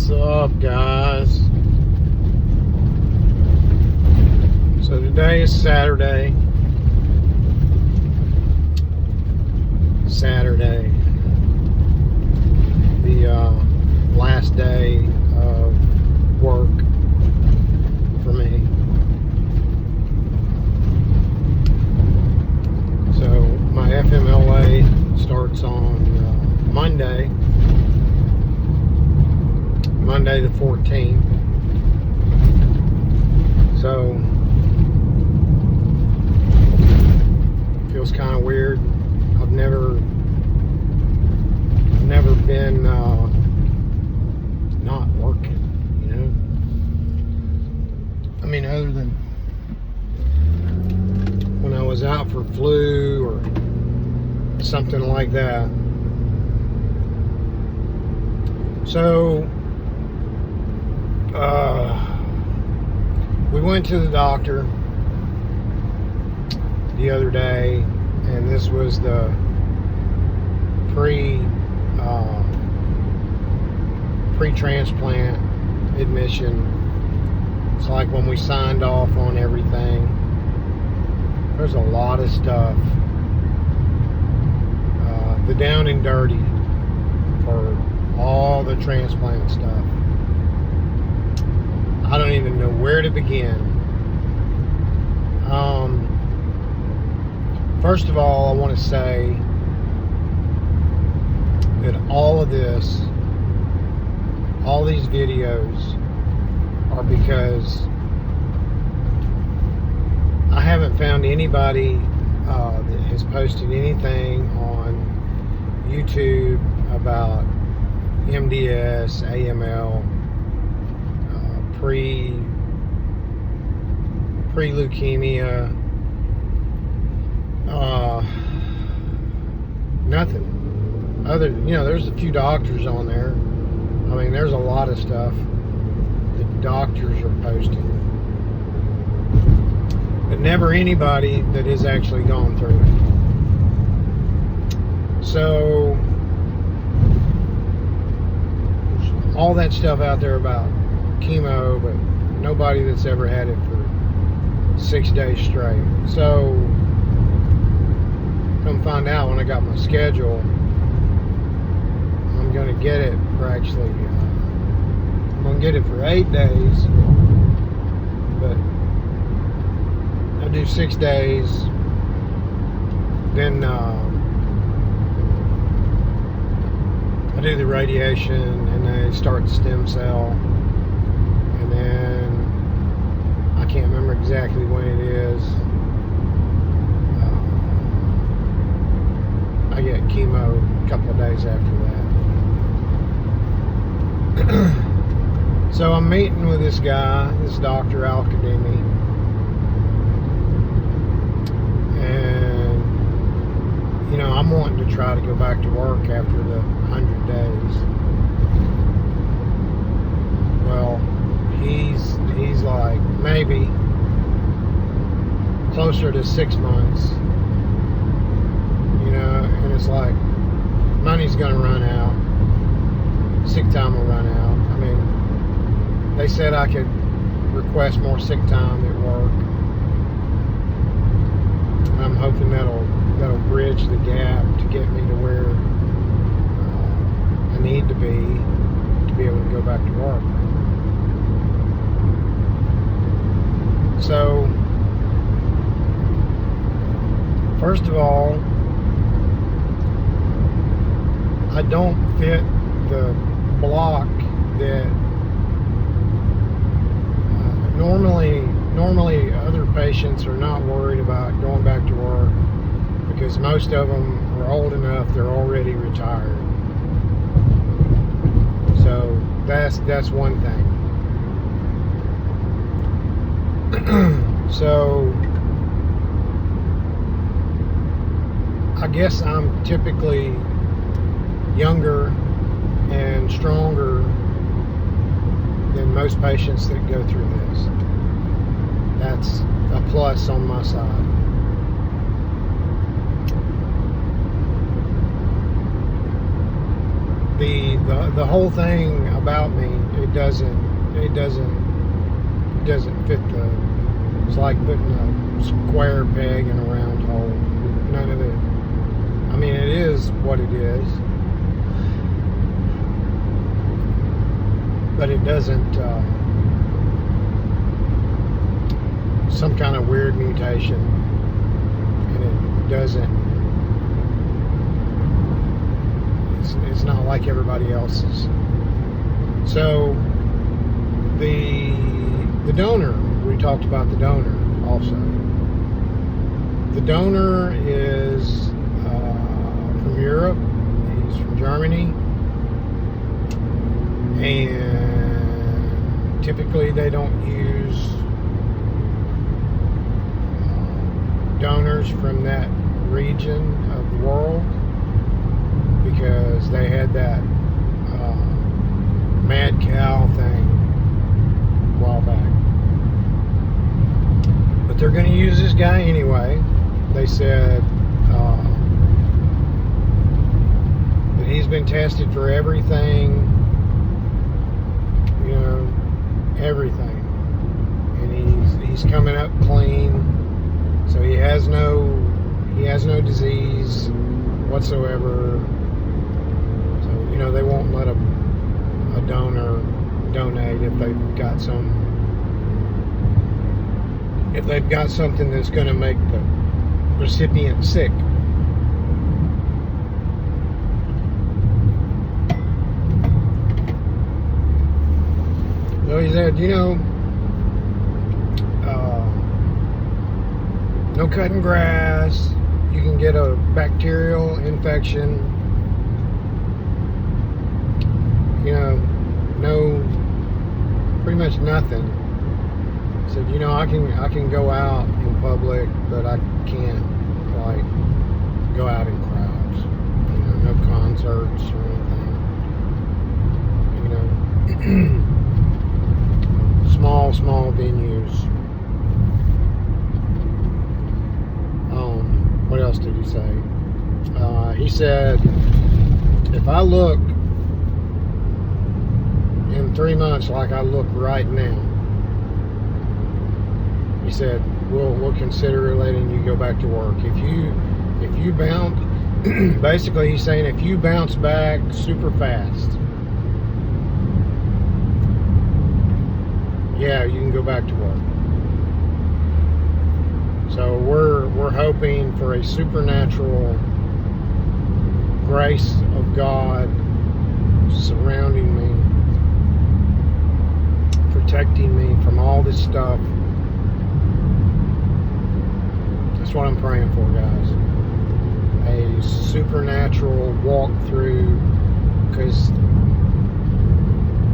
What's up, guys? So today is Saturday, the last day of work for me. So my FMLA starts on Monday the 14th. So feels kind of weird. I've never been not working, you know. I mean, other than when I was out for flu or something like that. So we went to the doctor the other day, and this was the pre-transplant admission. It's like when we signed off on everything. There's a lot of stuff. The down and dirty for all the transplant stuff. I don't even know where to begin. First of all, I want to say that all of this, all these videos are because I haven't found anybody that has posted anything on YouTube about MDS, AML, pre-leukemia, nothing. Other than, there's a few doctors on there. I mean, there's a lot of stuff that doctors are posting, but never anybody that has actually gone through it. So there's all that stuff out there about chemo, but nobody that's ever had it for 6 days straight. So come find out when I got my schedule, I'm going to get it for actually, I'm going to get it for 8 days, but I do 6 days, then I do the radiation, and they start the stem cell, and then I can't remember exactly when it is. I get chemo a couple of days after that. So I'm meeting with this guy, this Dr. Al-Kadimi, and I'm wanting to try to go back to work after the 100 days. Well, he's like maybe closer to 6 months, and it's like money's gonna run out, sick time will run out. I mean, they said I could request more sick time at work. I'm hoping that'll bridge the gap to get me to where I need to be able to go back to work. So, first of all, I don't fit the block that normally other patients are not worried about going back to work because most of them are old enough, they're already retired. So that's one thing. So I guess I'm typically younger and stronger than most patients that go through this. That's a plus on my side. the whole thing about me, it doesn't fit the. It's like putting a square peg in a round hole. None of it. I mean, it is what it is, but it doesn't. Some kind of weird mutation, and it doesn't. It's not like everybody else's. So the donor, we talked about the donor also. The donor is from Europe. He's from Germany, and typically they don't use donors from that region of the world, because they had that mad cow thing a while back. But they're going to use this guy anyway. They said that he's been tested for everything, you know, everything, and he's coming up clean. So he has no disease whatsoever. So, you know, they won't let a donor donate if they've got something that's going to make the recipient sick. So he said, you know, no cutting grass. You can get a bacterial infection. You know, no, pretty much nothing. Said, you know, I can go out in public, but I can't like go out in crowds. You know, no concerts or anything. You know, small venues. What else did he say? He said, if I look in 3 months like I look right now, he said, we'll consider letting you go back to work. If you bounce, basically he's saying, if you bounce back super fast, yeah, you can go back to work. So we're hoping for a supernatural grace of God surrounding me, protecting me from all this stuff. That's what I'm praying for, guys. A supernatural walkthrough, because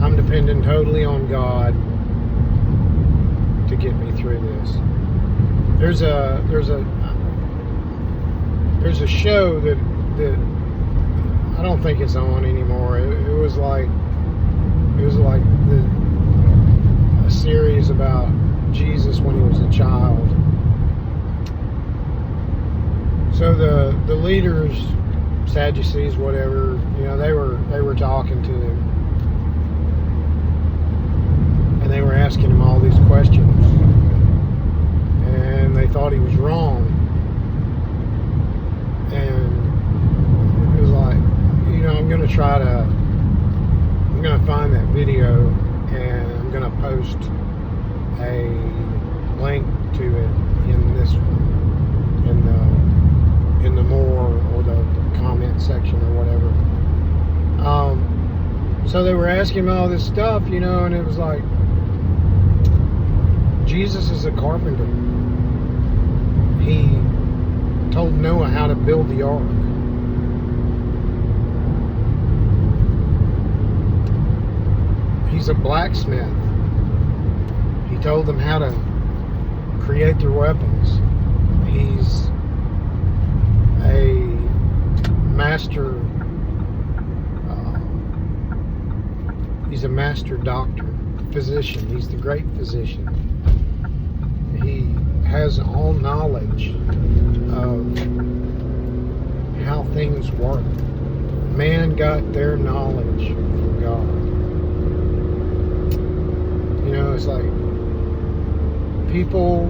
I'm depending totally on God to get me through this. There's a show that I don't think it's on anymore. It was like a series about Jesus when he was a child. So the leaders, Sadducees, whatever, you know, they were talking to him, and they were asking him all these questions. And they thought he was wrong, and it was like, you know, I'm gonna find that video, and I'm gonna post a link to it in the more or the comment section or whatever. So they were asking him all this stuff, you know, and it was like, Jesus is a carpenter. He told Noah how to build the ark. He's a blacksmith. He told them how to create their weapons. He's a master. He's a master doctor, physician. He's the great physician. He has all knowledge of how things work. man got their knowledge from God. You know, it's like people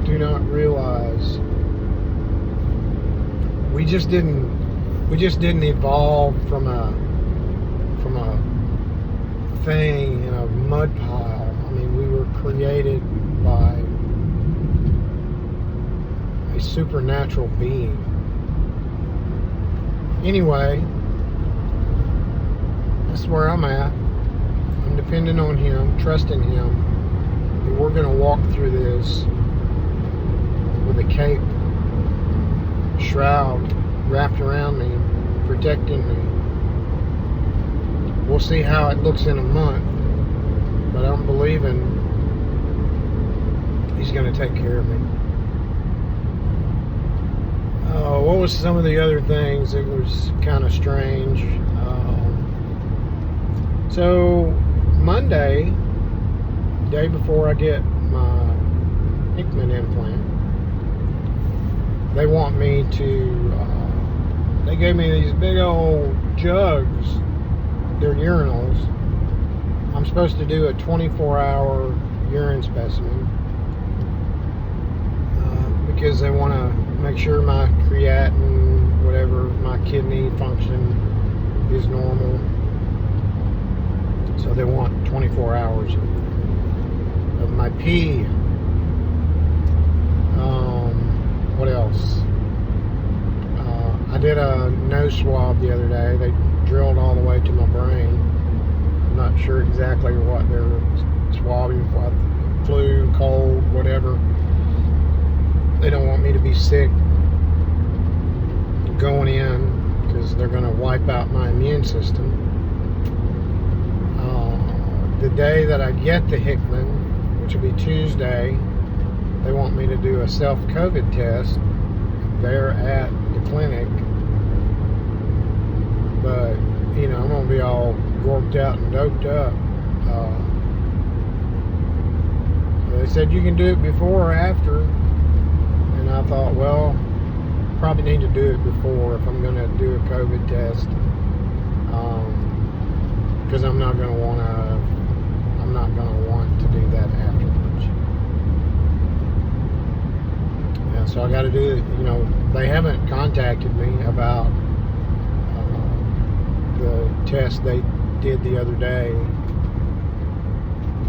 do not realize we just didn't evolve from a thing in a mud pile. I mean, we were created by a supernatural being. Anyway, that's where I'm at. I'm depending on Him, trusting Him, and we're going to walk through this with a cape, shroud wrapped around me, protecting me. We'll see how it looks in a month, but I'm believing He's going to take care of me. What was some of the other things? It was kind of strange. So Monday, day before I get my Hickman implant, they want me to, they gave me these big old jugs. They're urinals. I'm supposed to do a 24-hour urine specimen because they want to make sure my creatinine, whatever, my kidney function is normal. So they want 24 hours of my pee. What else? I did a nose swab the other day. They drilled all the way to my brain. I'm not sure exactly what they're swabbing for. Flu, cold, whatever. They don't want me to be sick going in because they're going to wipe out my immune system. The day that I get the Hickman, which will be Tuesday, they want me to do a self-COVID test there at the clinic. But, you know, I'm going to be all gorked out and doped up. They said you can do it before or after. And I thought, well, probably need to do it before if I'm going to do a COVID test. Because I'm not going to want to do that afterwards. Yeah, so I got to do it. You know, they haven't contacted me about the test they did the other day,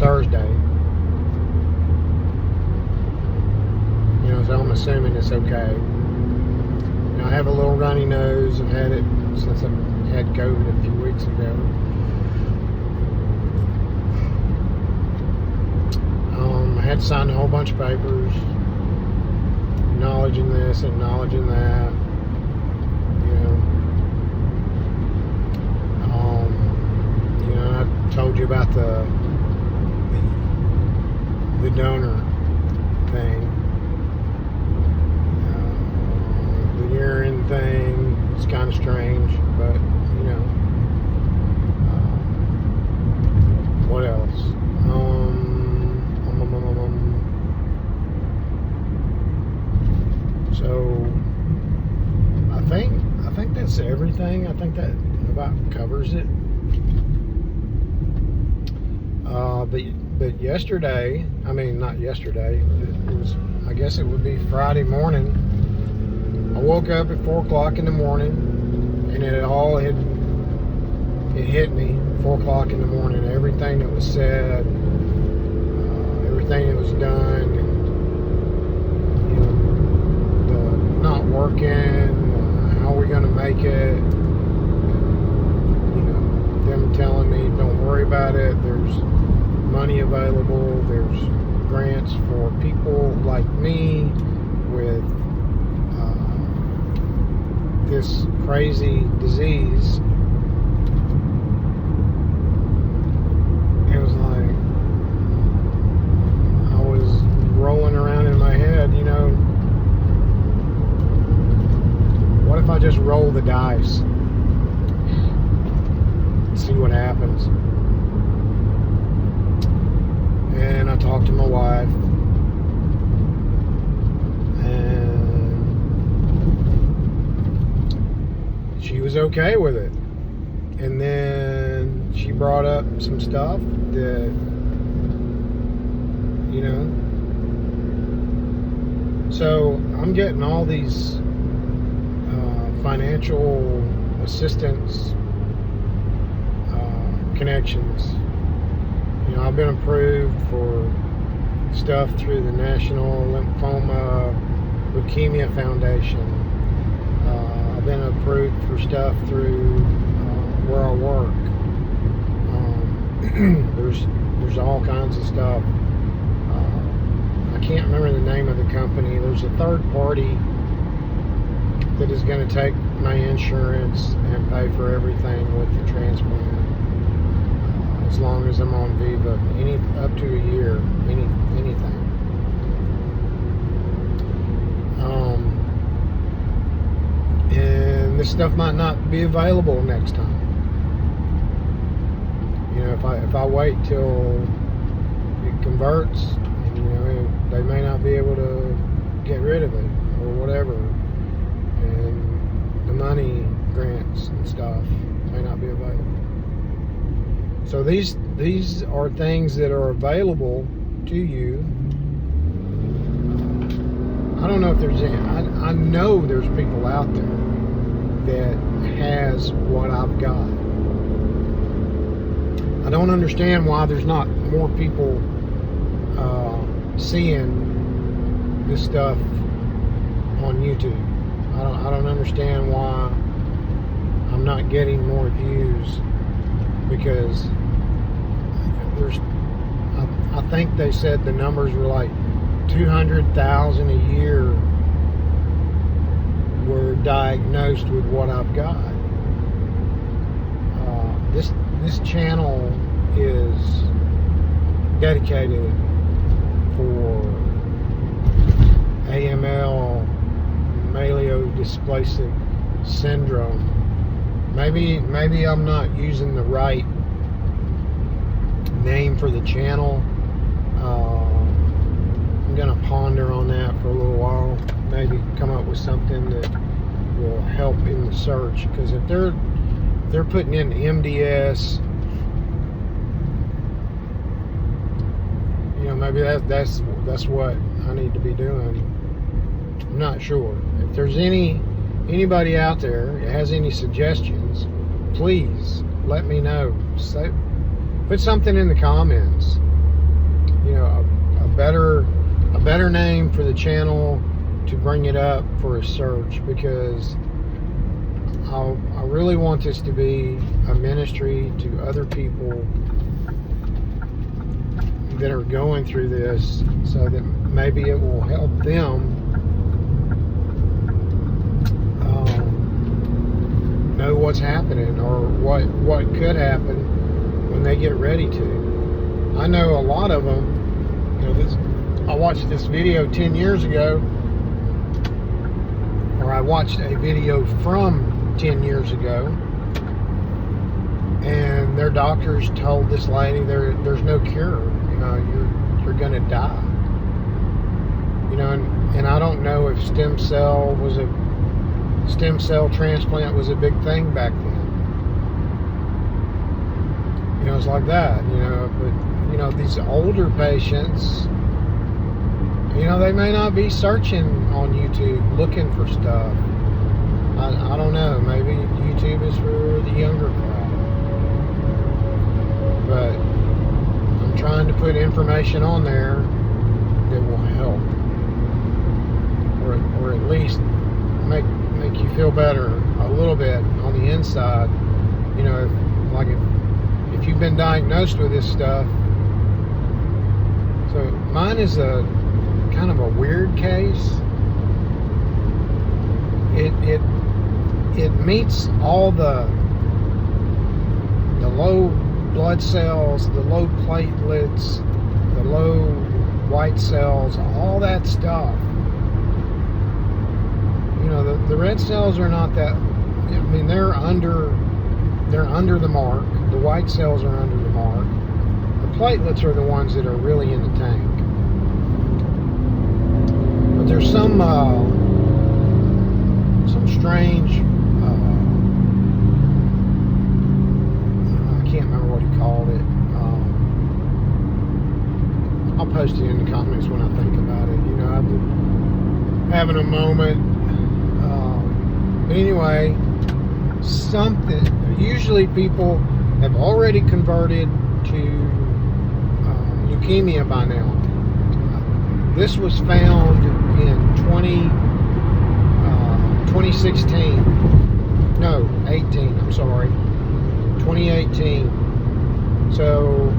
Thursday. You know, so I'm assuming it's okay. You know, I have a little runny nose. I've had it since I had COVID a few weeks ago. I had to sign a whole bunch of papers, acknowledging this, acknowledging that. You know, I told you about the donor thing, the urine thing. It's kind of strange, but you know, what else? So I think that's everything. I think that about covers it. But yesterday, I mean not yesterday, it was, I guess it would be Friday morning. I woke up at 4 o'clock in the morning, and it hit me 4 o'clock in the morning. Everything that was said, everything that was done, you know, the not working, how are we going to make it? You know, them telling me, don't worry about it. There's money available. There's grants for people like me with this crazy disease. It was like I was rolling around in my head, you know, what if I just roll the dice and see what happens? And I talked to my wife, and she was okay with it. And then she brought up some stuff that, you know, so I'm getting all these financial assistance connections. You know, I've been approved for stuff through the National Lymphoma Leukemia Foundation. I've been approved for stuff through where I work. There's all kinds of stuff. I can't remember the name of the company. There's a third party that is going to take my insurance and pay for everything with the transplant, as long as I'm on Viva, up to a year, anything. And this stuff might not be available next time. You know, if I wait till it converts, and, you know, they may not be able to get rid of it or whatever, and the money grants and stuff may not be available. So these are things that are available to you. I don't know if there's any. I know there's people out there that has what I've got. I don't understand why there's not more people seeing this stuff on YouTube. I don't understand why I'm not getting more views, because I think they said the numbers were like 200,000 a year were diagnosed with what I've got. This channel is dedicated for AML, Myelodysplastic Syndrome. Maybe I'm not using the right name for the channel. I'm gonna ponder on that for a little while. Maybe come up with something that will help in the search. Because if they're putting in MDS, you know, maybe that's what I need to be doing. I'm not sure. If there's anybody out there that has any suggestions, please let me know. Put something in the comments. You know, a better name for the channel to bring it up for a search, because I really want this to be a ministry to other people that are going through this, so that maybe it will help them know what's happening, or what could happen when they get ready to. I know a lot of them, you know, I watched this video 10 years ago, or I watched a video from 10 years ago, and their doctors told this lady there's no cure. You know, you're gonna die. You know, and I don't know if stem cell transplant was a big thing back then. You know, it's like that. You know, but you know, these older patients, you know, they may not be searching on YouTube looking for stuff. I don't know. Maybe YouTube is for the younger crowd. But I'm trying to put information on there that will help, or at least make you feel better a little bit on the inside. You know, if you've been diagnosed with this stuff. So mine is a kind of a weird case. It meets all the low blood cells, the low platelets, the low white cells, all that stuff. You know, the red cells are not that. I mean, they're under the mark. The white cells are under the mark. The platelets are the ones that are really in the tank. But there's some strange post it in the comments when I think about it. You know, I'm having a moment. But anyway, usually people have already converted to leukemia by now. This was found in 2016. No, 18. I'm sorry. 2018. So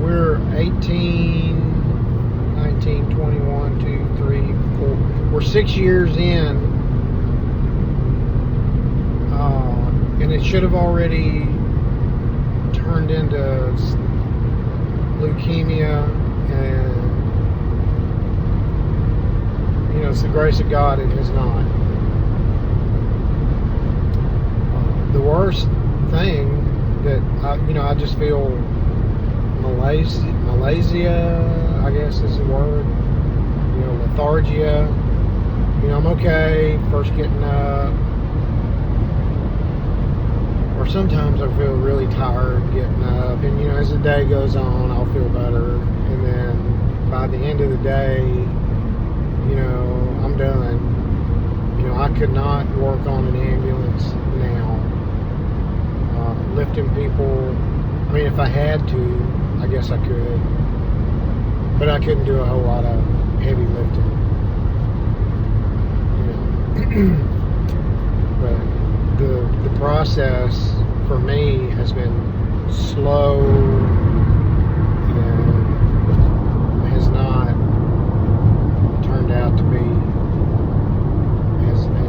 we're 18, 19, 21, 2, 3, 4. We're 6 years in. And it should have already turned into leukemia, and you know, it's the grace of God it has not. The worst thing that I just feel malaise, I guess is the word. You know, lethargia. You know, I'm okay first getting up. Or sometimes I feel really tired getting up, and you know, as the day goes on, I'll feel better, and then by the end of the day, you know, I'm done. You know, I could not work on an ambulance now. Lifting people, I mean, if I had to, I guess I could, but I couldn't do a whole lot of heavy lifting. You know. But the process for me has been slow and has not turned out to be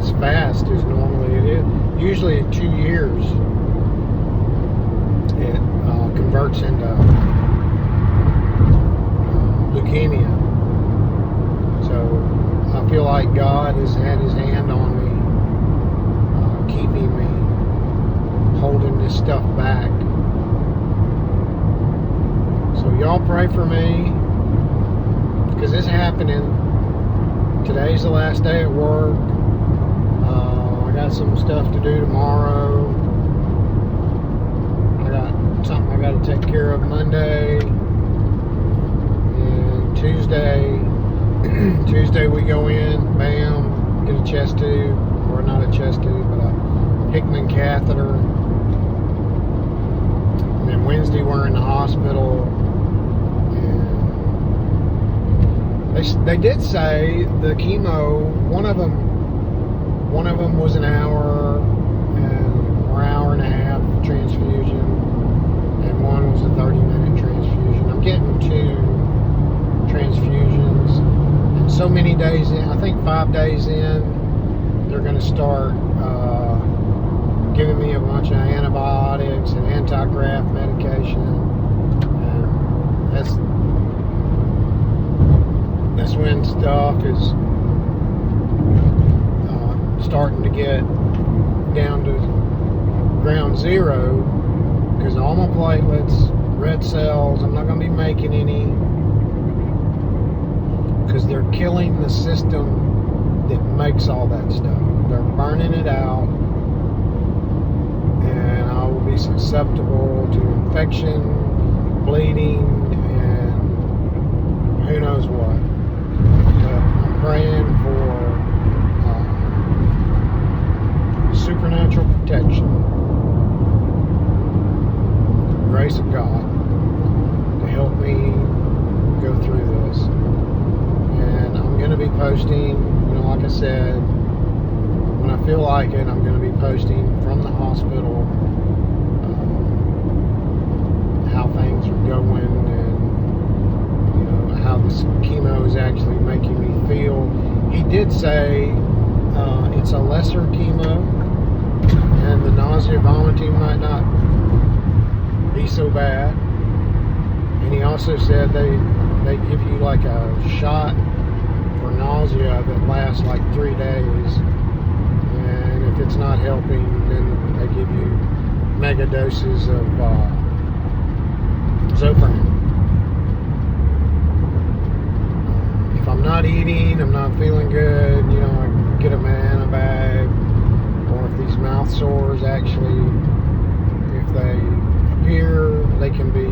as fast as normally it is. Usually in 2 years it converts into leukemia. So I feel like God has had his hand on me, keeping me, holding this stuff back. So y'all pray for me, because it's happening. Today's the last day at work. I got some stuff to do tomorrow. I got something I got to take care of Monday, and Tuesday we go in, bam, get a chest tube, or not a chest tube, but a Hickman catheter. And then Wednesday we're in the hospital, and they did say the chemo, one of them was an hour or hour and a half transfusion, and one was a 30-minute transfusion. I'm getting 2 transfusions, and so many days in, I think 5 days in, they're going to start giving me a bunch of antibiotics and anti-graft medication, and that's when stuff is starting to get down to ground zero, because all my platelets, red cells, I'm not going to be making any, because they're killing the system that makes all that stuff. They're burning it out, and I will be susceptible to infection, bleeding, and who knows what. But I'm praying for supernatural protection, the grace of God to help me go through this. And I'm going to be posting, you know, like I said, when I feel like it, I'm going to be posting from the hospital how things are going, and you know, how this chemo is actually making me feel. He did say it's a lesser chemo, and the nausea, vomiting might not be so bad. And he also said they give you like a shot for nausea that lasts like 3 days, and if it's not helping, then they give you mega doses of Zofran. If I'm not eating, I'm not feeling good, you know, I get a banana bag. Or if these mouth sores actually, if they appear, they can be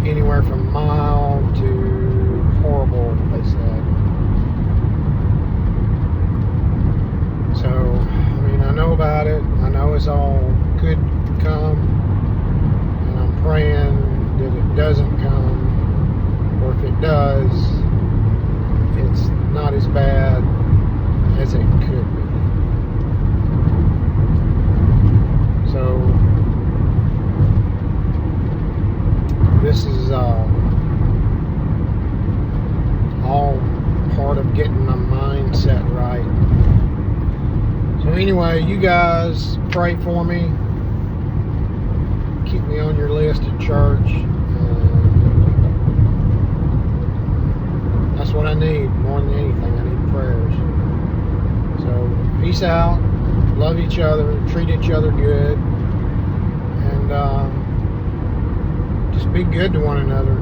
anywhere from mild to know it's all could come, and I'm praying that it doesn't come, or if it does, it's not as bad as it could be. So this is all part of getting my mindset right. So anyway, you guys pray for me. Keep me on your list at church. That's what I need more than anything. I need prayers. So peace out. Love each other. Treat each other good. And just be good to one another.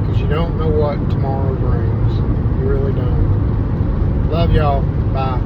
Because you don't know what tomorrow brings. You really don't. Love y'all. Bye.